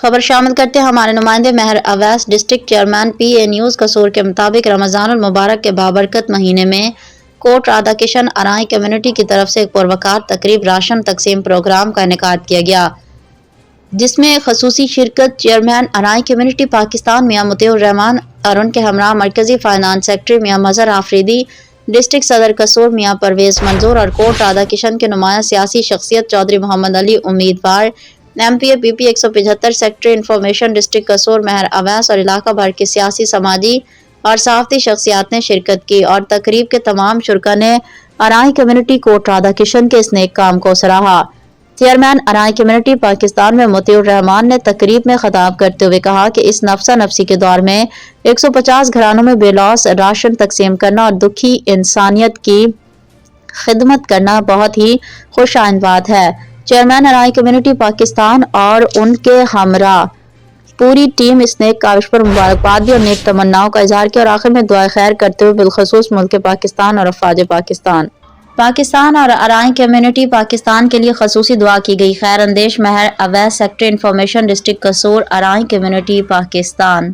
خبر شامل کرتے ہیں ہمارے نمائندے مہر Owais. District chairman P a news قصور کے مطابق رمضان المبارک کے بابرکت مہینے میں کوٹ رادھا کشن ارائیں کمیونٹی کی طرف سے ایک پروقار تقریب راشن تقسیم پروگرام کا انعقاد کیا گیا، جس میں خصوصی شرکت چیئرمین ارائیں کمیونٹی پاکستان میاں مطیع الرحمان اور ان کے ہمراہ مرکزی فائنانس سیکرٹری میاں مظہر آفریدی، ڈسٹرکٹ صدر قصور میاں پرویز منظور اور کوٹ رادھا کشن کے نمایاں سیاسی شخصیت چودھری محمد علی امیدوار، ایم پی اے پی پی 175 سیکرٹری انفارمیشن ڈسٹرکٹ قصور مہر اویس اور علاقہ بھر کی سیاسی، سماجی اور صحافتی شخصیات نے شرکت کی اور تقریب کے تمام شرکاء نے ارائیں کمیونٹی کوٹ رادھا کشن کے اس نیک کام کو سراہا۔ چیئرمین ارائیں کمیونٹی پاکستان میں مطیع الرحمان نے تقریب میں خطاب کرتے ہوئے کہا کہ اس نفسا نفسی کے دور میں 150 گھرانوں میں بے لوث راشن تقسیم کرنا اور دکھی انسانیت کی خدمت کرنا بہت ہی خوش آئند بات ہے۔ چیئرمین ارائیں کمیونٹی پاکستان اور ان کے ہمراہ پوری ٹیم اس نیک کاوش پر مبارکباد دی اور نیک تمناؤں کا اظہار کیا اور آخر میں دعائے خیر کرتے ہوئے بالخصوص ملک پاکستان اور افواج پاکستان اور ارائیں کمیونٹی پاکستان کے لیے خصوصی دعا کی گئی۔ خیر اندیش مہر اویس، سیکرٹری انفارمیشن ڈسٹرکٹ قصور ارائیں کمیونٹی پاکستان۔